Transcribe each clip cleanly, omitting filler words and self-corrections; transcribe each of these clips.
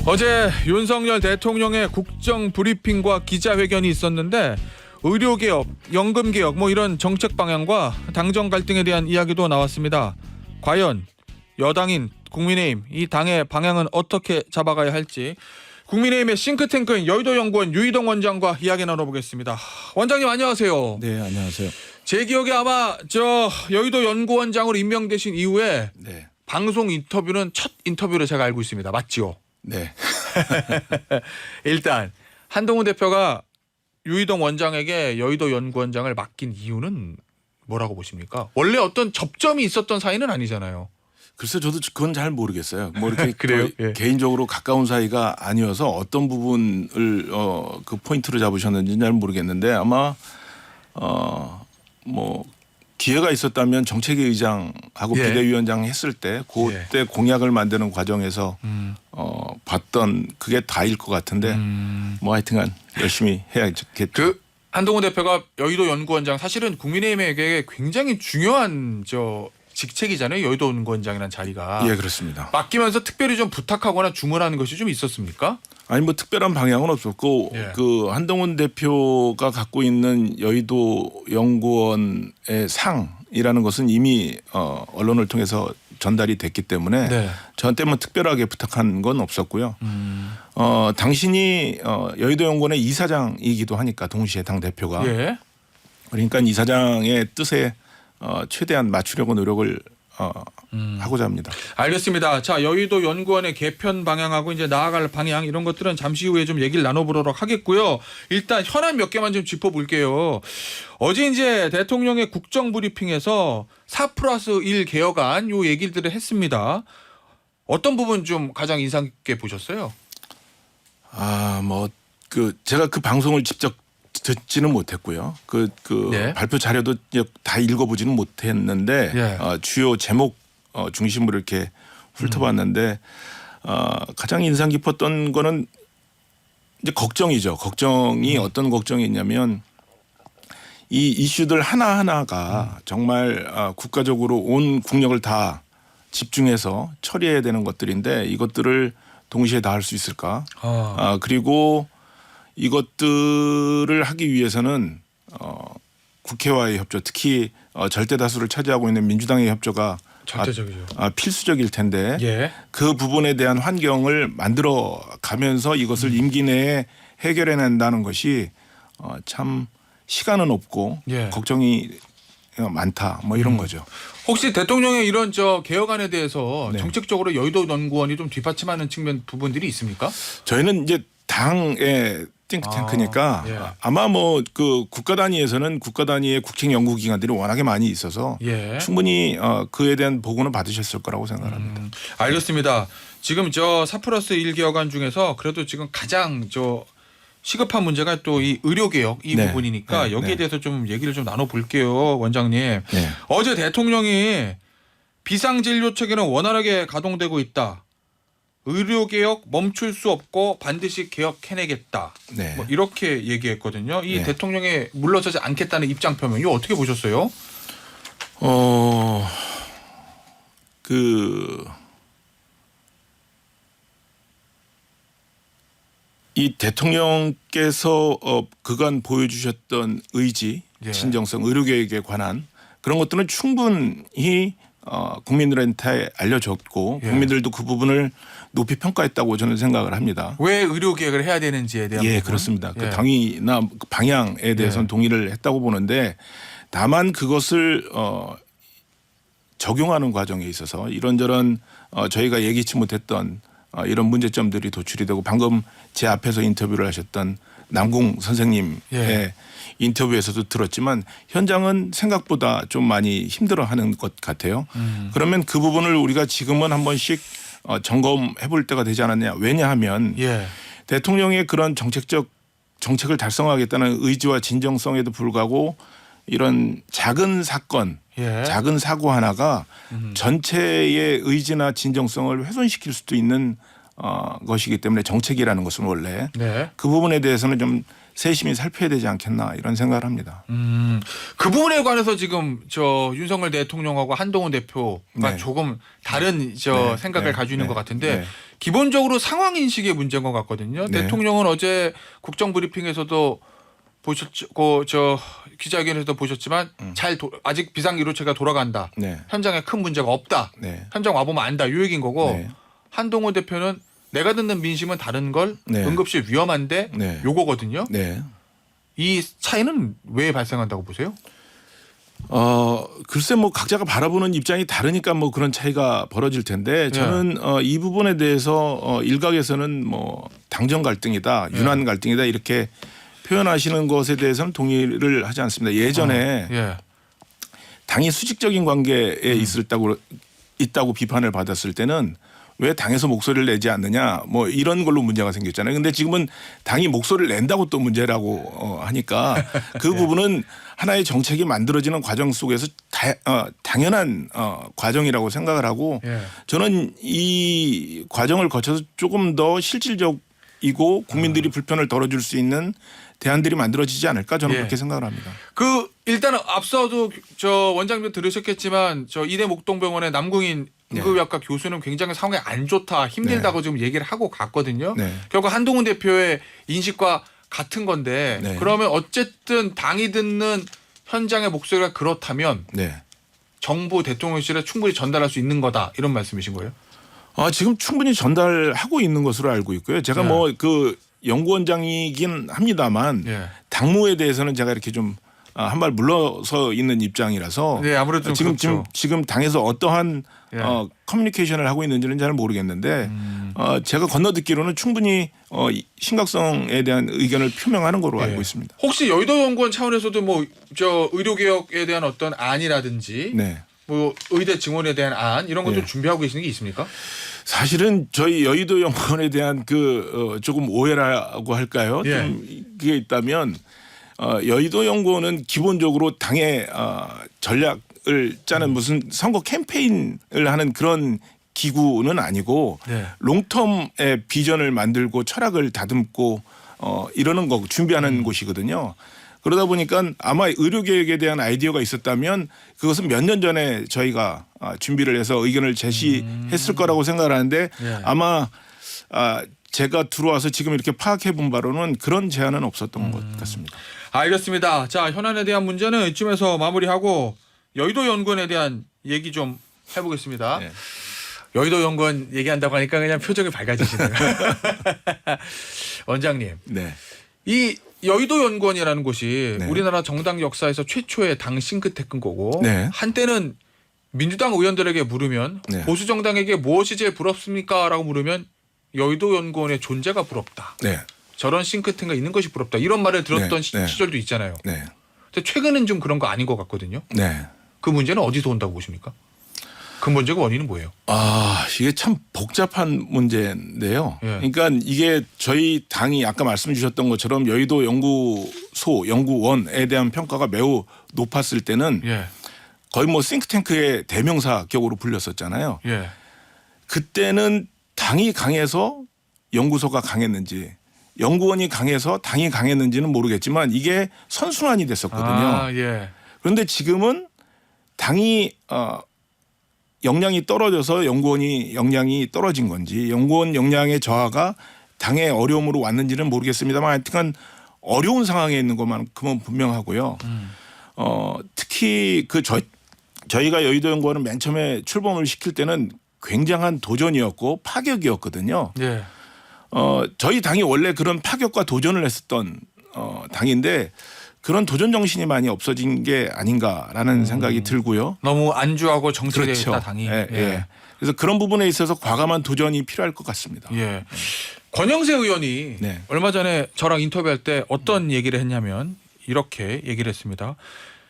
어제 윤석열 대통령의 국정 브리핑과 기자회견이 있었는데 의료개혁, 연금개혁 이런 정책 방향과 당정 갈등에 대한 이야기도 나왔습니다. 과연 여당인 국민의힘 이 당의 방향은 어떻게 잡아가야 할지 국민의힘의 싱크탱크인 여의도연구원 유희동 원장과 이야기 나눠보겠습니다. 원장님 안녕하세요. 네, 안녕하세요. 제 기억에 아마 여의도 연구원장으로 임명되신 이후에 네. 방송 인터뷰는 첫 인터뷰로 제가 알고 있습니다. 맞지요? 네. 일단 한동훈 대표가 유희동 원장에게 여의도 연구원장을 맡긴 이유는 뭐라고 보십니까? 원래 어떤 접점이 있었던 사이는 아니잖아요. 글쎄 저도 그건 잘 모르겠어요. 뭐 이렇게 그래요? 예. 개인적으로 가까운 사이가 아니어서 어떤 부분을 그 포인트로 잡으셨는지는 잘 모르겠는데 아마 뭐 기회가 있었다면 정책위 의장하고 예. 비대위원장 했을 때 그때 공약을 만드는 과정에서 봤던 그게 다일 것 같은데 뭐 하여튼간 열심히 해야겠죠. 그 한동훈 대표가 여의도 연구원장 사실은 국민의힘에게 굉장히 중요한 직책이잖아요. 여의도 연구원장이라는 자리가. 예, 그렇습니다. 맡기면서 특별히 좀 부탁하거나 주문하는 것이 좀 있었습니까? 아니 뭐 특별한 방향은 없었고 예. 그 한동훈 대표가 갖고 있는 여의도 연구원의 상이라는 것은 이미 언론을 통해서 전달이 됐기 때문에 네. 저한테 뭐 특별하게 부탁한 건 없었고요. 당신이 여의도 연구원의 이사장이기도 하니까 동시에 당 대표가 예. 그러니까 이사장의 뜻에 최대한 맞추려고 노력을 하고자 합니다. 알겠습니다. 자, 여의도 연구원의 개편 방향하고 이제 나아갈 방향 이런 것들은 잠시 후에 좀 얘기를 나눠보도록 하겠고요. 일단 현안 몇 개만 좀 짚어볼게요. 어제 이제 대통령의 국정 브리핑에서 4+1 개혁안 요 얘기들을 했습니다. 어떤 부분 좀 가장 인상 깊게 보셨어요? 제가 그 방송을 직접 듣지는 못했고요. 네. 발표 자료도 다 읽어보지는 못했는데 예. 주요 제목 중심으로 이렇게 훑어봤는데 가장 인상 깊었던 거는 이제 걱정이죠. 걱정이 어떤 걱정이 있냐면 이 이슈들 하나하나가 정말 국가적으로 온 국력을 다 집중해서 처리해야 되는 것들인데 이것들을 동시에 다 할 수 있을까? 그리고 이것들을 하기 위해서는 국회와의 협조, 특히 절대 다수를 차지하고 있는 민주당의 협조가 절대적이죠. 필수적일 텐데 예. 그 부분에 대한 환경을 만들어 가면서 이것을 임기 내에 해결해낸다는 것이 참 시간은 없고 예. 걱정이 많다 뭐 이런 거죠. 혹시 대통령의 이런 개혁안에 대해서 네. 정책적으로 여의도 연구원이 좀 뒷받침하는 측면 부분들이 있습니까? 저희는 이제 당의 띵크탱크니까 예. 아마 뭐 그 국가 단위에서는 국가 단위의 국책 연구 기관들이 워낙에 많이 있어서 예. 충분히 그에 대한 보고는 받으셨을 거라고 생각합니다. 알겠습니다. 지금 4+1 개혁안 중에서 그래도 지금 가장 시급한 문제가 또 이 의료개혁 이 네. 부분이니까 네. 여기에 네. 대해서 좀 얘기를 좀 나눠볼게요. 원장님. 네. 어제 대통령이 비상진료 체계는 원활하게 가동되고 있다. 의료개혁 멈출 수 없고 반드시 개혁해내겠다. 네. 이렇게 얘기했거든요. 이 네. 대통령의 물러서지 않겠다는 입장 표명 이거 어떻게 보셨어요? 이 대통령께서 그간 보여주셨던 의지, 예. 진정성, 의료개혁에 관한 그런 것들은 충분히 국민들한테 알려졌고 예. 국민들도 그 부분을 높이 평가했다고 저는 생각을 합니다. 왜 의료개혁을 해야 되는지에 대한 예, 부분? 그렇습니다. 예. 그 당위나 그 방향에 대해서는 예. 동의를 했다고 보는데 다만 그것을 적용하는 과정에 있어서 이런저런 저희가 예기치 못했던 이런 문제점들이 도출이 되고 방금 제 앞에서 인터뷰를 하셨던 남궁 선생님의 예. 인터뷰에서도 들었지만 현장은 생각보다 좀 많이 힘들어하는 것 같아요. 그러면 그 부분을 우리가 지금은 한 번씩 점검해 볼 때가 되지 않았냐. 왜냐하면 예. 대통령의 그런 정책을 달성하겠다는 의지와 진정성에도 불구하고 이런 작은 사건, 예. 작은 사고 하나가 전체의 의지나 진정성을 훼손시킬 수도 있는 것이기 때문에 정책이라는 것은 원래 네. 그 부분에 대해서는 좀 세심히 살펴야 되지 않겠나 이런 생각을 합니다. 그 부분에 관해서 지금 저 윤석열 대통령하고 한동훈 대표가 네. 조금 다른 네. 생각을 네. 가지고 있는 네. 것 같은데 네. 기본적으로 상황 인식의 문제인 것 같거든요. 네. 대통령은 어제 국정 브리핑에서도 보셨고 저 기자회견에서도 보셨지만 아직 비상 유로체가 돌아간다. 네. 현장에 큰 문제가 없다. 네. 현장 와보면 안다. 이 얘기인 거고 네. 한동훈 대표는 내가 듣는 민심은 다른 걸 네. 응급실 위험한데 네. 요거거든요. 네. 이 차이는 왜 발생한다고 보세요? 글쎄 뭐 각자가 바라보는 입장이 다르니까 뭐 그런 차이가 벌어질 텐데 저는 이 부분에 대해서 일각에서는 뭐 당정 갈등이다, 윤환 갈등이다 이렇게 표현하시는 것에 대해서는 동의를 하지 않습니다. 예전에 예. 당이 수직적인 관계에 있다고 비판을 받았을 때는 왜 당에서 목소리를 내지 않느냐 뭐 이런 걸로 문제가 생겼잖아요. 근데 지금은 당이 목소리를 낸다고 또 문제라고 하니까 그 부분은 하나의 정책이 만들어지는 과정 속에서 당연한 과정이라고 생각을 하고 예. 저는 이 과정을 거쳐서 조금 더 실질적이고 국민들이 불편을 덜어줄 수 있는 대안들이 만들어지지 않을까 저는 예. 그렇게 생각을 합니다. 그 일단은 앞서도 저 원장님 들으셨겠지만 저 이대 목동병원의 남궁인 응급의학과 교수는 굉장히 상황이 안 좋다, 힘들다고 지금 얘기를 하고 갔거든요. 네. 결국 한동훈 대표의 인식과 같은 건데 네. 그러면 어쨌든 당이 듣는 현장의 목소리가 그렇다면 네. 정부 대통령실에 충분히 전달할 수 있는 거다 이런 말씀이신 거예요? 지금 충분히 전달하고 있는 것으로 알고 있고요. 제가 네. 뭐 그 연구원장이긴 합니다만 예. 당무에 대해서는 제가 이렇게 좀 한 발 물러서 있는 입장이라서 네, 아무래도 좀 그렇죠. 지금 당에서 어떠한 예. 커뮤니케이션을 하고 있는지는 잘 모르겠는데 제가 건너듣기로는 충분히 심각성에 대한 의견을 표명하는 거로 예. 알고 있습니다. 혹시 여의도 연구원 차원에서도 뭐 저 의료 개혁에 대한 어떤 안이라든지 네. 뭐 의대 증원에 대한 안 이런 것 좀 예. 준비하고 계시는 게 있습니까? 사실은 저희 여의도 연구원에 대한 조금 오해라고 할까요? 예. 좀 그게 있다면 여의도 연구원은 기본적으로 당의 전략을 짜는 무슨 선거 캠페인을 하는 그런 기구는 아니고 네. 롱텀의 비전을 만들고 철학을 다듬고 이러는 거 준비하는 곳이거든요. 그러다 보니까 아마 의료개혁에 대한 아이디어가 있었다면 그것은 몇 년 전에 저희가 준비를 해서 의견을 제시했을 거라고 생각을 하는데 예. 아마 제가 들어와서 지금 이렇게 파악해 본 바로는 그런 제안은 없었던 것 같습니다. 알겠습니다. 자, 현안에 대한 문제는 이쯤에서 마무리하고 여의도 연구원에 대한 얘기 좀 해보겠습니다. 네. 여의도 연구원 얘기한다고 하니까 그냥 표정이 밝아지시네요. 원장님, 네. 이 여의도 연구원이라는 곳이 네. 우리나라 정당 역사에서 최초의 당 싱크탱크인 거고 네. 한때는 민주당 의원들에게 물으면 네. 보수 정당에게 무엇이 제일 부럽습니까? 라고 물으면 여의도 연구원의 존재가 부럽다. 네. 저런 싱크탱크가 있는 것이 부럽다. 이런 말을 들었던 네. 시절도 있잖아요. 네. 근데 최근은 좀 그런 거 아닌 것 같거든요. 네. 그 문제는 어디서 온다고 보십니까? 근본적 원인은 뭐예요? 이게 참 복잡한 문제인데요. 예. 그러니까 이게 저희 당이 아까 말씀 주셨던 것처럼 여의도 연구원에 대한 평가가 매우 높았을 때는 예. 거의 뭐 싱크탱크의 대명사 격으로 불렸었잖아요. 예. 그때는 당이 강해서 연구소가 강했는지 연구원이 강해서 당이 강했는지는 모르겠지만 이게 선순환이 됐었거든요. 예. 그런데 지금은 당이 역량이 떨어져서 연구원이 역량이 떨어진 건지 연구원 역량의 저하가 당의 어려움으로 왔는지는 모르겠습니다만 하여튼 어려운 상황에 있는 것만큼은 분명하고요. 특히 저희가 여의도 연구원을 맨 처음에 출범을 시킬 때는 굉장한 도전이었고 파격이었거든요. 예. 저희 당이 원래 그런 파격과 도전을 했었던 당인데 그런 도전 정신이 많이 없어진 게 아닌가라는 생각이 들고요. 너무 안주하고 정체되어 그렇죠. 있다 당이. 예, 예. 그래서 그런 부분에 있어서 과감한 도전이 필요할 것 같습니다. 예. 권영세 의원이 네. 얼마 전에 저랑 인터뷰할 때 어떤 얘기를 했냐면 이렇게 얘기를 했습니다.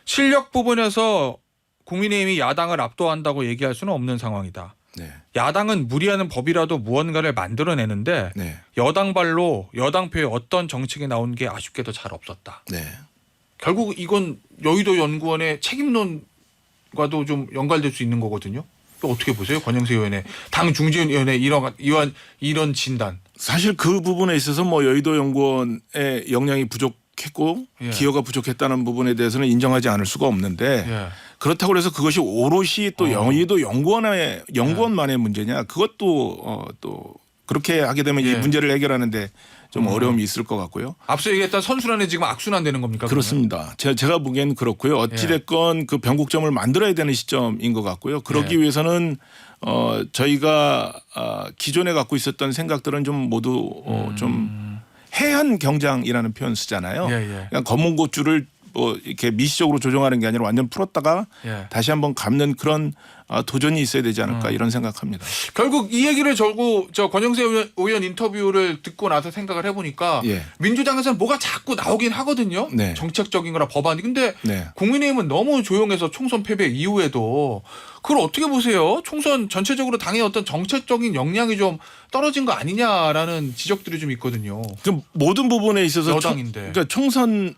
실력 부분에서 국민의힘이 야당을 압도한다고 얘기할 수는 없는 상황이다. 네. 야당은 무리하는 법이라도 무언가를 만들어내는데 네. 여당 발로 여당표에 어떤 정책이 나온 게 아쉽게도 잘 없었다. 네. 결국 이건 여의도 연구원의 책임론과도 좀 연관될 수 있는 거거든요. 또 어떻게 보세요? 권영세 의원의 당 중진위원회 이런 진단. 사실 그 부분에 있어서 뭐 여의도 연구원의 역량이 부족 부족했고 예. 기여가 부족했다는 부분에 대해서는 인정하지 않을 수가 없는데 예. 그렇다고 해서 그것이 오롯이 또 여의도 연구원만의 문제냐 그것도 또 그렇게 하게 되면 예. 이 문제를 해결하는데 좀 어려움이 있을 것 같고요. 앞서 얘기했던 선순환에 지금 악순환 되는 겁니까? 그렇습니다. 제가 보기에는 그렇고요. 어찌됐건 그 변곡점을 만들어야 되는 시점인 것 같고요. 그러기 예. 위해서는 저희가 기존에 갖고 있었던 생각들은 좀 모두 좀 해안 경장이라는 표현 쓰잖아요. 예, 예. 그냥 검은 고추를 뭐 이렇게 미시적으로 조정하는 게 아니라 완전 풀었다가 예. 다시 한번 감는 그런 도전이 있어야 되지 않을까 이런 생각합니다. 결국 이 얘기를 저고 저 권영세 의원 인터뷰를 듣고 나서 생각을 해보니까 예. 민주당에서는 뭐가 자꾸 나오긴 하거든요. 네. 정책적인 거나 법안이. 근데 네. 국민의힘은 너무 조용해서 총선 패배 이후에도 그걸 어떻게 보세요? 총선 전체적으로 당의 어떤 정책적인 역량이 좀 떨어진 거 아니냐라는 지적들이 좀 있거든요. 그 모든 부분에 있어서 여당인데. 그러니까 총선의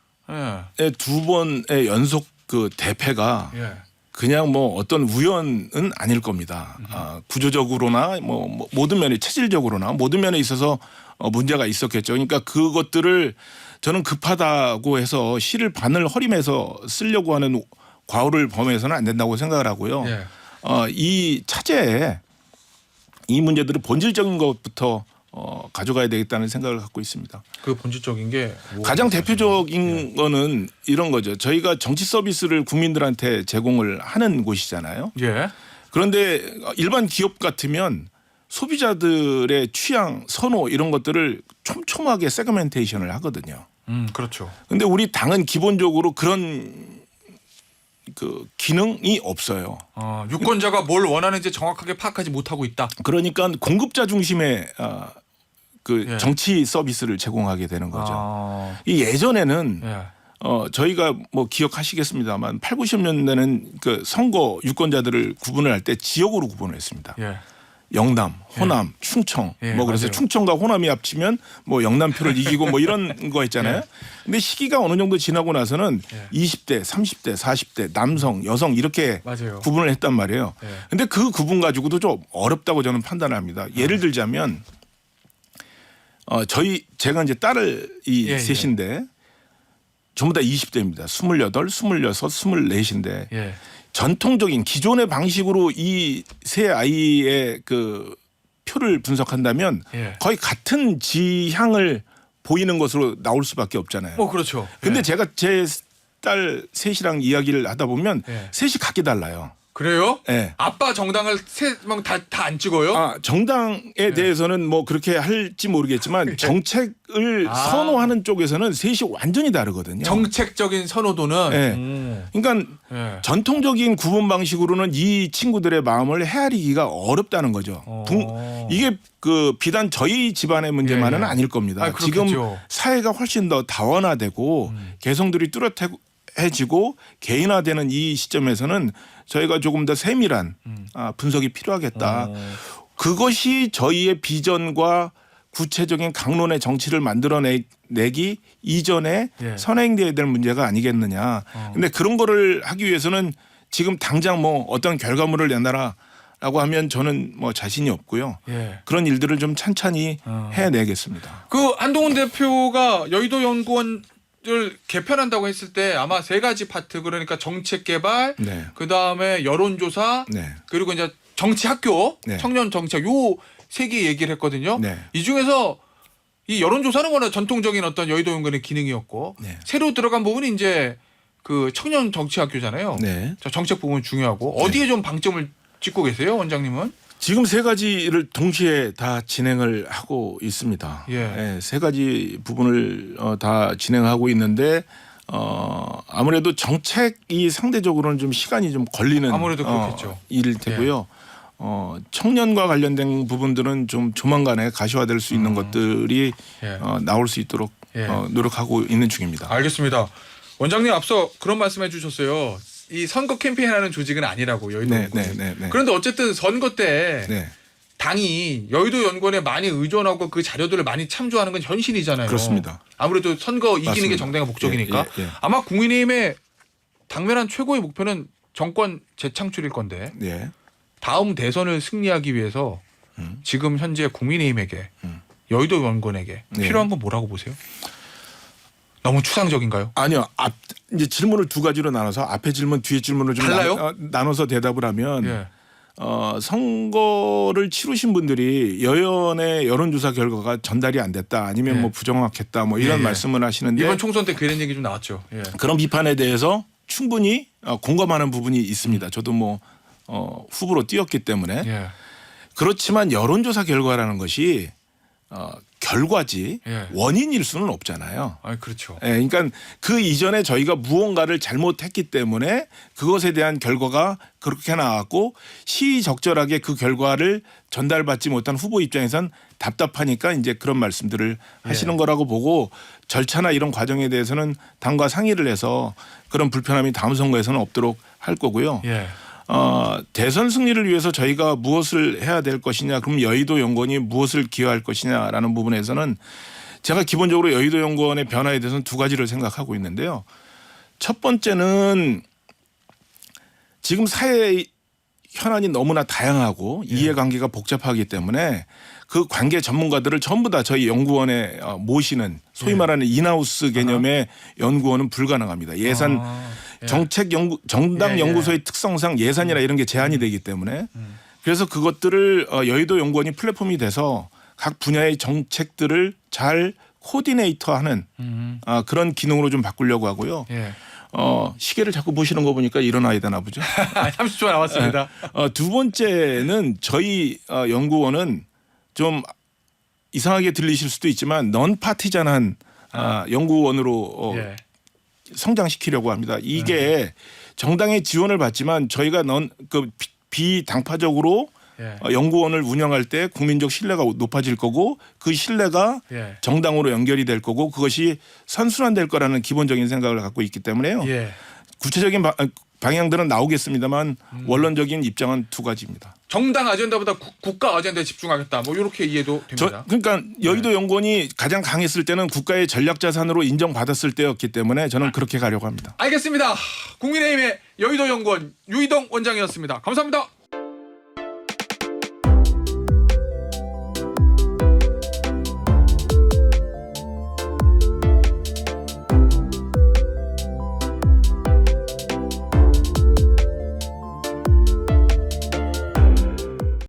예. 두 번의 연속 그 대패가 예. 그냥 뭐 어떤 우연은 아닐 겁니다. 구조적으로나 뭐 모든 면에 체질적으로나 모든 면에 있어서 문제가 있었겠죠. 그러니까 그것들을 저는 급하다고 해서 실을 바늘 허림해서 쓰려고 하는 과오를 범해서는 안 된다고 생각을 하고요. 예. 이 차제에 이 문제들을 본질적인 것부터 가져가야 되겠다는 생각을 갖고 있습니다. 그 본질적인 게 가장 대표적인 거는 이런 거죠. 저희가 정치 서비스를 국민들한테 제공을 하는 곳이잖아요. 예. 그런데 일반 기업 같으면 소비자들의 취향, 선호 이런 것들을 촘촘하게 세그멘테이션을 하거든요. 그렇죠. 근데 우리 당은 기본적으로 그런 그 기능이 없어요. 유권자가 뭘 원하는지 정확하게 파악하지 못하고 있다. 그러니까 공급자 중심의 그 예. 정치 서비스를 제공하게 되는 거죠. 이 예전에는 예. 저희가 뭐 기억하시겠습니다만 8, 90년대는 그 선거 유권자들을 구분을 할 때 지역으로 구분을 했습니다. 예. 영남, 호남, 충청 예, 뭐 그래서 맞아요. 충청과 호남이 합치면 뭐 영남표를 이기고 뭐 이런 거 있잖아요. 예. 근데 시기가 어느 정도 지나고 나서는 예. 20대, 30대, 40대 남성, 여성 이렇게 맞아요. 구분을 했단 말이에요. 예. 근데 그 구분 가지고도 좀 어렵다고 저는 판단합니다. 예를 들자면 제가 이제 딸을 예, 셋인데 전부 다 20대입니다. 28, 26, 24인데 예. 전통적인 기존의 방식으로 이 세 아이의 그 표를 분석한다면 예. 거의 같은 지향을 보이는 것으로 나올 수밖에 없잖아요. 그렇죠. 근데 예. 제가 제 딸 셋이랑 이야기를 하다 보면 예. 셋이 각기 달라요. 그래요? 예. 아빠 정당을 세 명 다 안 찍어요? 정당에 대해서는 뭐 그렇게 할지 모르겠지만 정책을 선호하는 쪽에서는 셋이 완전히 다르거든요. 정책적인 선호도는. 예. 그러니까 예. 전통적인 구분 방식으로는 이 친구들의 마음을 헤아리기가 어렵다는 거죠. 이게 그 비단 저희 집안의 문제만은 예, 예. 아닐 겁니다. 그렇겠죠. 지금 사회가 훨씬 더 다원화되고 개성들이 뚜렷해지고 개인화되는 이 시점에서는 저희가 조금 더 세밀한 분석이 필요하겠다. 그것이 저희의 비전과 구체적인 강론의 정치를 만들어내기 이전에 예. 선행돼야 될 문제가 아니겠느냐. 근데 그런 거를 하기 위해서는 지금 당장 뭐 어떤 결과물을 내놔라라고 하면 저는 뭐 자신이 없고요. 예. 그런 일들을 좀 찬찬히 해내겠습니다. 그 한동훈 대표가 여의도 연구원을 개편한다고 했을 때 아마 세 가지 파트, 그러니까 정책 개발, 네. 그 다음에 여론조사, 네. 그리고 이제 정치학교, 네. 청년 정책, 요 세 개 얘기를 했거든요. 네. 이 중에서 이 여론조사는 워낙 전통적인 어떤 여의도 연구원의 기능이었고, 네. 새로 들어간 부분이 이제 그 청년 정치학교잖아요. 네. 저 정책 부분 중요하고 어디에 좀 방점을 찍고 계세요, 원장님은? 지금 세 가지를 동시에 다 진행을 하고 있습니다. 예. 세 가지 부분을 다 진행하고 있는데 아무래도 정책이 상대적으로는 좀 시간이 좀 걸리는 아무래도 그렇겠죠. 일일 테고요. 청년과 관련된 부분들은 좀 조만간에 가시화될 수 있는 것들이 예. 나올 수 있도록 예. 노력하고 있는 중입니다. 알겠습니다. 원장님 앞서 그런 말씀해 주셨어요. 이 선거 캠페인하는 조직은 아니라고 여의도 네, 연구원이. 네, 네, 네. 그런데 어쨌든 선거 때 네. 당이 여의도 연구원에 많이 의존하고 그 자료들을 많이 참조하는 건 현실이잖아요. 그렇습니다. 아무래도 선거 이기는 맞습니다. 게 정당의 목적이니까. 예, 예, 예. 아마 국민의힘의 당면한 최고의 목표는 정권 재창출일 건데 네. 다음 대선을 승리하기 위해서 지금 현재 국민의힘에게 여의도 연구원에게 네. 필요한 건 뭐라고 보세요? 너무 추상적인가요? 아니요. 이제 질문을 두 가지로 나눠서 앞에 질문, 뒤에 질문을 좀 달라요? 나눠서 대답을 하면 예. 선거를 치르신 분들이 여연의 여론조사 결과가 전달이 안 됐다 아니면 예. 뭐 부정확했다 뭐 이런 예. 말씀을 하시는데 이번 총선 때 그런 얘기 좀 나왔죠. 예. 그런 비판에 대해서 충분히 공감하는 부분이 있습니다. 저도 뭐 후보로 뛰었기 때문에 예. 그렇지만 여론조사 결과라는 것이 결과지 예. 원인일 수는 없잖아요. 아, 그렇죠. 예, 그러니까 그 이전에 저희가 무언가를 잘못했기 때문에 그것에 대한 결과가 그렇게 나왔고 시의적절하게 그 결과를 전달받지 못한 후보 입장에선 답답하니까 이제 그런 말씀들을 하시는 거라고 보고 절차나 이런 과정에 대해서는 당과 상의를 해서 그런 불편함이 다음 선거에서는 없도록 할 거고요. 예. 대선 승리를 위해서 저희가 무엇을 해야 될 것이냐, 그럼 여의도 연구원이 무엇을 기여할 것이냐라는 부분에서는 제가 기본적으로 여의도 연구원의 변화에 대해서는 두 가지를 생각하고 있는데요. 첫 번째는 지금 사회 현안이 너무나 다양하고 이해관계가 복잡하기 때문에 그 관계 전문가들을 전부 다 저희 연구원에 모시는 소위 말하는 인하우스 개념의 연구원은 불가능합니다. 예산 정책 연구 정당 연구소의 특성상 예산이나 이런 게 제한이 되기 때문에 그래서 그것들을 여의도 연구원이 플랫폼이 돼서 각 분야의 정책들을 잘 코디네이터하는 그런 기능으로 좀 바꾸려고 하고요. 예. 시계를 자꾸 보시는 거 보니까 일어나야 되나 보죠. 30초 남았습니다. 두 번째는 저희 연구원은 좀 이상하게 들리실 수도 있지만 넌 파티잔한 연구원으로 예. 성장시키려고 합니다. 이게 정당의 지원을 받지만 저희가 비당파적으로 예. 연구원을 운영할 때 국민적 신뢰가 높아질 거고 그 신뢰가 예. 정당으로 연결이 될 거고 그것이 선순환될 거라는 기본적인 생각을 갖고 있기 때문에요. 예. 구체적인 방향들은 나오겠습니다만 원론적인 입장은 두 가지입니다. 정당 아젠다보다 국가 아젠다에 집중하겠다. 뭐 이렇게 이해도 됩니다. 그러니까 여의도 연구원이 가장 강했을 때는 국가의 전략자산으로 인정받았을 때였기 때문에 저는 그렇게 가려고 합니다. 알겠습니다. 국민의힘의 여의도 연구원 유희동 원장이었습니다. 감사합니다.